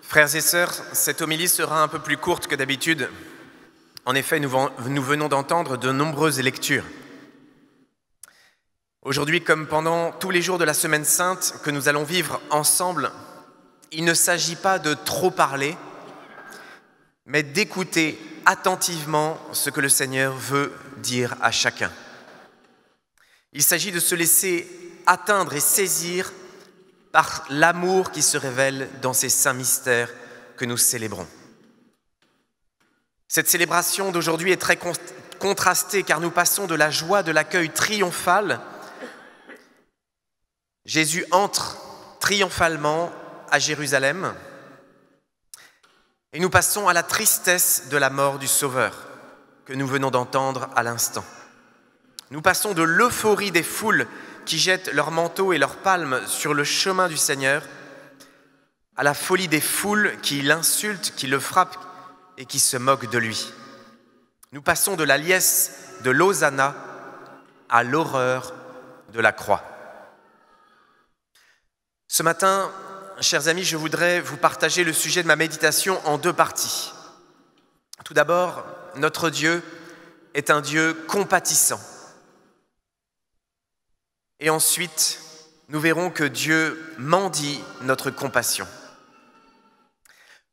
Frères et sœurs, cette homélie sera un peu plus courte que d'habitude. En effet, nous venons d'entendre de nombreuses lectures. Aujourd'hui, comme pendant tous les jours de la Semaine Sainte que nous allons vivre ensemble, il ne s'agit pas de trop parler, mais d'écouter attentivement ce que le Seigneur veut dire à chacun. Il s'agit de se laisser atteindre et saisir par l'amour qui se révèle dans ces saints mystères que nous célébrons. Cette célébration d'aujourd'hui est très contrastée car nous passons de la joie de l'accueil triomphal. Jésus entre triomphalement à Jérusalem et nous passons à la tristesse de la mort du Sauveur que nous venons d'entendre à l'instant. Nous passons de l'euphorie des foules qui jettent leurs manteaux et leurs palmes sur le chemin du Seigneur, à la folie des foules qui l'insultent, qui le frappent et qui se moquent de lui. Nous passons de la liesse de l'Hosanna à l'horreur de la croix. Ce matin, chers amis, je voudrais vous partager le sujet de ma méditation en deux parties. Tout d'abord, notre Dieu est un Dieu compatissant. Et ensuite, nous verrons que Dieu mendie notre compassion.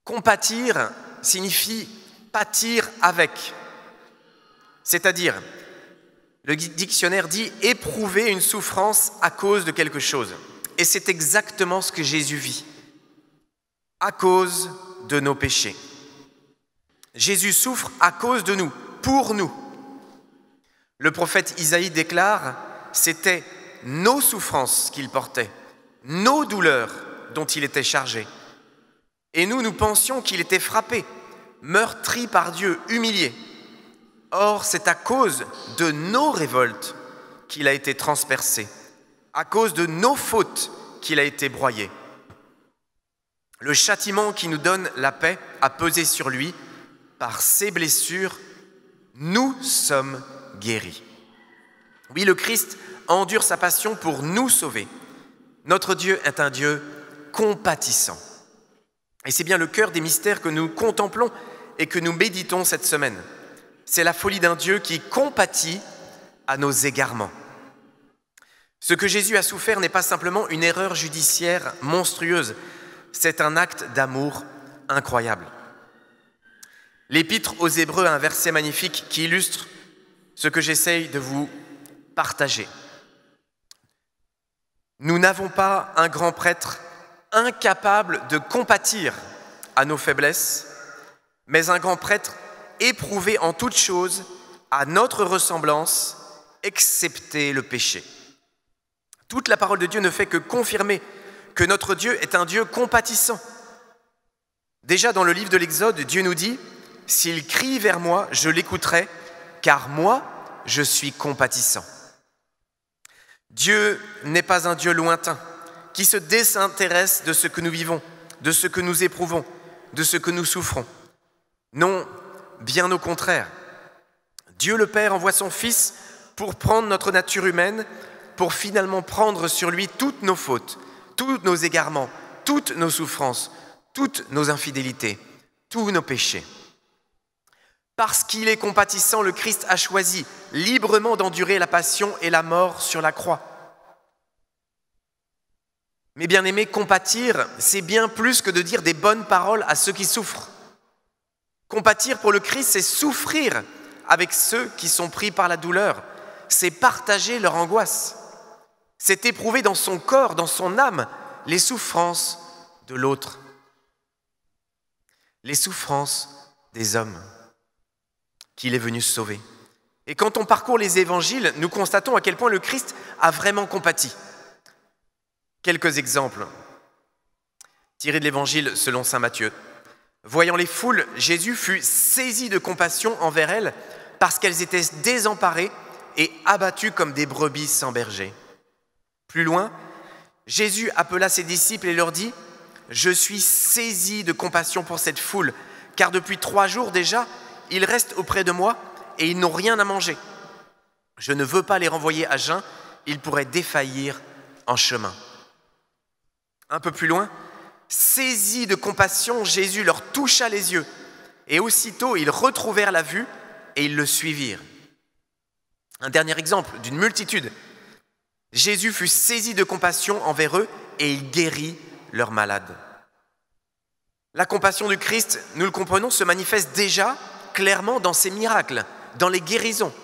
Compatir signifie pâtir avec. C'est-à-dire, le dictionnaire dit éprouver une souffrance à cause de quelque chose. Et c'est exactement ce que Jésus vit, à cause de nos péchés. Jésus souffre à cause de nous, pour nous. Le prophète Isaïe déclare, c'était nos souffrances qu'il portait, nos douleurs dont il était chargé. Et nous pensions qu'il était frappé, meurtri par Dieu, humilié. Or, c'est à cause de nos révoltes qu'il a été transpercé, à cause de nos fautes qu'il a été broyé. Le châtiment qui nous donne la paix a pesé sur lui. Par ses blessures, nous sommes guéris. Oui, le Christ endure sa passion pour nous sauver. Notre Dieu est un Dieu compatissant. Et c'est bien le cœur des mystères que nous contemplons et que nous méditons cette semaine. C'est la folie d'un Dieu qui compatit à nos égarements. Ce que Jésus a souffert n'est pas simplement une erreur judiciaire monstrueuse, c'est un acte d'amour incroyable. L'Épître aux Hébreux a un verset magnifique qui illustre ce que j'essaye de vous partager. Nous n'avons pas un grand prêtre incapable de compatir à nos faiblesses, mais un grand prêtre éprouvé en toutes choses à notre ressemblance, excepté le péché. Toute la parole de Dieu ne fait que confirmer que notre Dieu est un Dieu compatissant. Déjà dans le livre de l'Exode, Dieu nous dit « S'il crie vers moi, je l'écouterai, car moi, je suis compatissant. » Dieu n'est pas un Dieu lointain qui se désintéresse de ce que nous vivons, de ce que nous éprouvons, de ce que nous souffrons. Non, bien au contraire. Dieu le Père envoie son Fils pour prendre notre nature humaine, pour finalement prendre sur lui toutes nos fautes, tous nos égarements, toutes nos souffrances, toutes nos infidélités, tous nos péchés. Parce qu'il est compatissant, le Christ a choisi librement d'endurer la passion et la mort sur la croix. Mais bien aimés, compatir, c'est bien plus que de dire des bonnes paroles à ceux qui souffrent. Compatir pour le Christ, c'est souffrir avec ceux qui sont pris par la douleur. C'est partager leur angoisse. C'est éprouver dans son corps, dans son âme, les souffrances de l'autre. Les souffrances des hommes qu'il est venu sauver. Et quand on parcourt les évangiles, nous constatons à quel point le Christ a vraiment compati. Quelques exemples tirés de l'évangile selon saint Matthieu. Voyant les foules, Jésus fut saisi de compassion envers elles parce qu'elles étaient désemparées et abattues comme des brebis sans berger. Plus loin, Jésus appela ses disciples et leur dit « Je suis saisi de compassion pour cette foule, car depuis 3 jours déjà, ils restent auprès de moi et ils n'ont rien à manger. Je ne veux pas les renvoyer à jeun, ils pourraient défaillir en chemin. » Un peu plus loin, Saisi de compassion, Jésus leur toucha les yeux, et aussitôt ils retrouvèrent la vue et ils le suivirent. Un dernier exemple d'une multitude. Jésus fut saisi de compassion envers eux et il guérit leurs malades. La compassion du Christ, nous le comprenons, se manifeste déjà clairement dans ses miracles, dans les guérisons.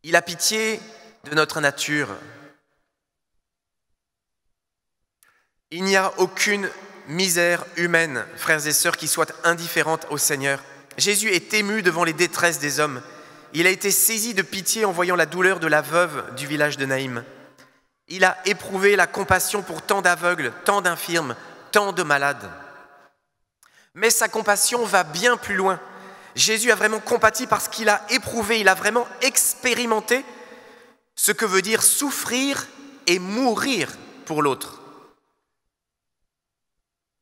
Il a pitié de notre nature. Il n'y a aucune misère humaine, frères et sœurs, qui soit indifférente au Seigneur. Jésus est ému devant les détresses des hommes. Il a été saisi de pitié en voyant la douleur de la veuve du village de Naïm. Il a éprouvé la compassion pour tant d'aveugles, tant d'infirmes, tant de malades. Mais sa compassion va bien plus loin. Jésus a vraiment compati parce qu'il a éprouvé, il a vraiment expérimenté ce que veut dire souffrir et mourir pour l'autre.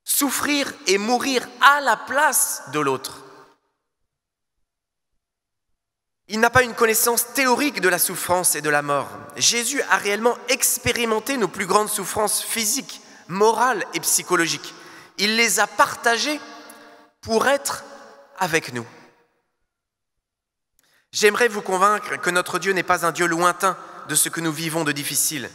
Souffrir et mourir à la place de l'autre. Il n'a pas une connaissance théorique de la souffrance et de la mort. Jésus a réellement expérimenté nos plus grandes souffrances physiques, morales et psychologiques. Il les a partagées pour être avec nous. J'aimerais vous convaincre que notre Dieu n'est pas un Dieu lointain de ce que nous vivons de difficile.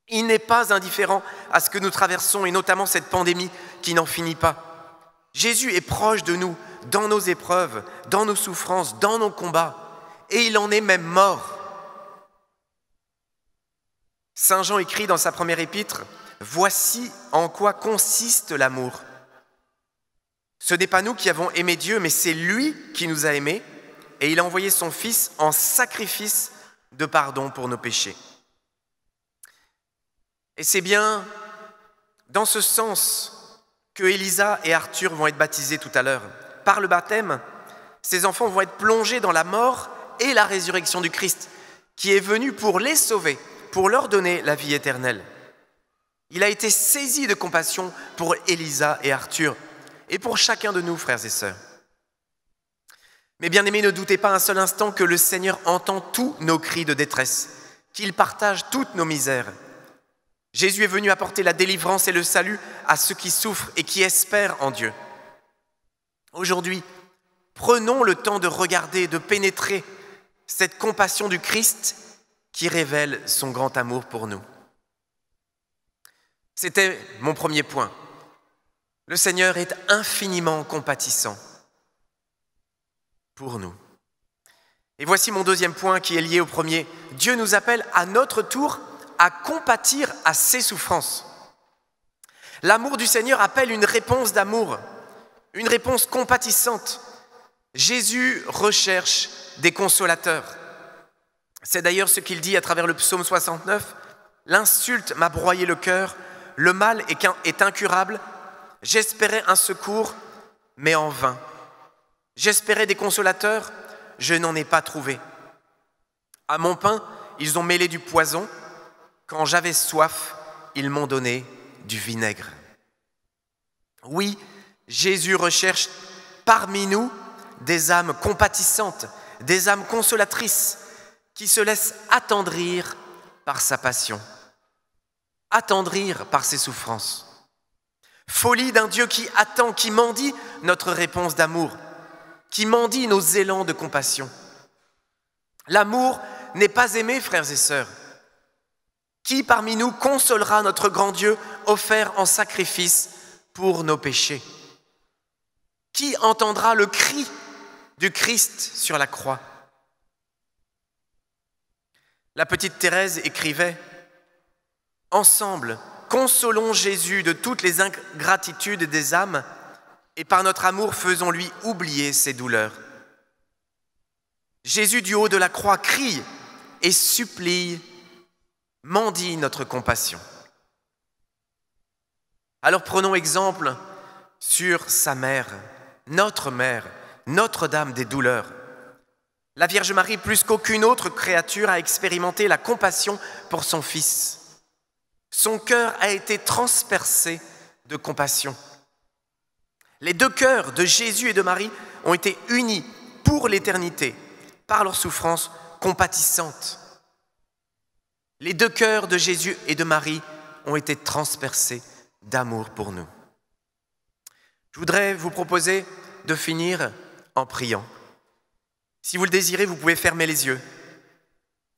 Il n'est pas indifférent à ce que nous traversons et notamment cette pandémie qui n'en finit pas. Jésus est proche de nous dans nos épreuves, dans nos souffrances, dans nos combats. Et il en est même mort. Saint Jean écrit dans sa première épître, « Voici en quoi consiste l'amour. Ce n'est pas nous qui avons aimé Dieu, mais c'est lui qui nous a aimés, et il a envoyé son Fils en sacrifice de pardon pour nos péchés. » Et c'est bien dans ce sens que Élisa et Arthur vont être baptisés tout à l'heure. Par le baptême, ces enfants vont être plongés dans la mort et la résurrection du Christ, qui est venu pour les sauver, pour leur donner la vie éternelle. Il a été saisi de compassion pour Élisa et Arthur, et pour chacun de nous, frères et sœurs. Mais bien aimés, ne doutez pas un seul instant que le Seigneur entend tous nos cris de détresse, qu'il partage toutes nos misères. Jésus est venu apporter la délivrance et le salut à ceux qui souffrent et qui espèrent en Dieu. Aujourd'hui, prenons le temps de regarder, de pénétrer cette compassion du Christ qui révèle son grand amour pour nous. C'était mon premier point. Le Seigneur est infiniment compatissant pour nous. Et voici mon deuxième point qui est lié au premier. Dieu nous appelle à notre tour à compatir à ses souffrances. L'amour du Seigneur appelle une réponse d'amour, une réponse compatissante. Jésus recherche des consolateurs. C'est d'ailleurs ce qu'il dit à travers le psaume 69. « L'insulte m'a broyé le cœur, le mal est incurable. J'espérais un secours, mais en vain. J'espérais des consolateurs, je n'en ai pas trouvé. À mon pain, ils ont mêlé du poison. Quand j'avais soif, ils m'ont donné du vinaigre. » Oui, Jésus recherche parmi nous des âmes compatissantes, des âmes consolatrices qui se laissent attendrir par sa passion, attendrir par ses souffrances. Folie d'un Dieu qui attend, qui mendie notre réponse d'amour, qui mendie nos élans de compassion. L'amour n'est pas aimé, frères et sœurs. Qui parmi nous consolera notre grand Dieu offert en sacrifice pour nos péchés? Qui entendra le cri du Christ sur la croix? La petite Thérèse écrivait « Ensemble, consolons Jésus de toutes les ingratitudes des âmes et par notre amour faisons-lui oublier ses douleurs. » Jésus du haut de la croix crie et supplie, mendie notre compassion. Alors prenons exemple sur sa mère, Notre-Dame des douleurs. La Vierge Marie, plus qu'aucune autre créature, a expérimenté la compassion pour son Fils. Son cœur a été transpercé de compassion. Les deux cœurs de Jésus et de Marie ont été unis pour l'éternité par leur souffrance compatissante. Les deux cœurs de Jésus et de Marie ont été transpercés d'amour pour nous. Je voudrais vous proposer de finir en priant. Si vous le désirez, vous pouvez fermer les yeux.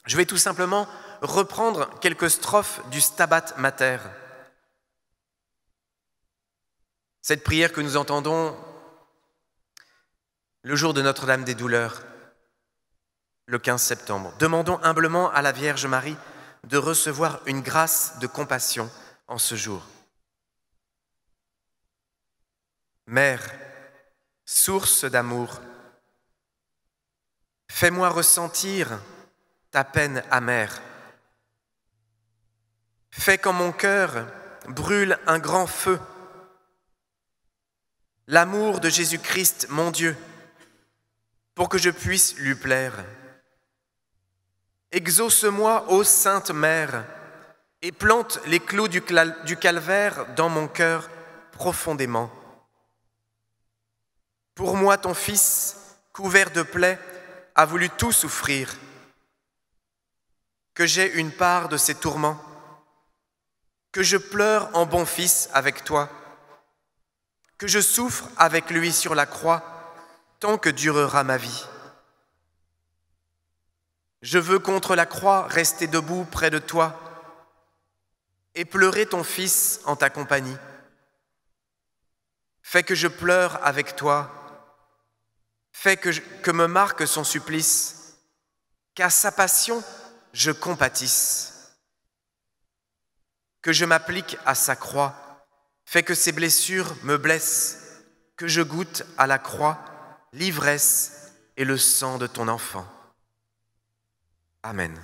Je vais tout simplement reprendre quelques strophes du Stabat Mater. Cette prière que nous entendons le jour de Notre-Dame des Douleurs, le 15 septembre. Demandons humblement à la Vierge Marie de recevoir une grâce de compassion en ce jour. Mère, source d'amour, fais-moi ressentir ta peine amère. Fais qu'en mon cœur brûle un grand feu, l'amour de Jésus-Christ, mon Dieu, pour que je puisse lui plaire. Exauce-moi, ô Sainte Mère, et plante les clous du calvaire dans mon cœur profondément. Pour moi, ton Fils, couvert de plaies, a voulu tout souffrir. Que j'ai une part de ses tourments, que je pleure en bon fils avec toi, que je souffre avec lui sur la croix, tant que durera ma vie. Je veux contre la croix rester debout près de toi et pleurer ton Fils en ta compagnie. Fais que je pleure avec toi, fais que me marque son supplice, qu'à sa passion je compatisse. Que je m'applique à sa croix, fais que ses blessures me blessent, que je goûte à la croix l'ivresse et le sang de ton enfant. Amen.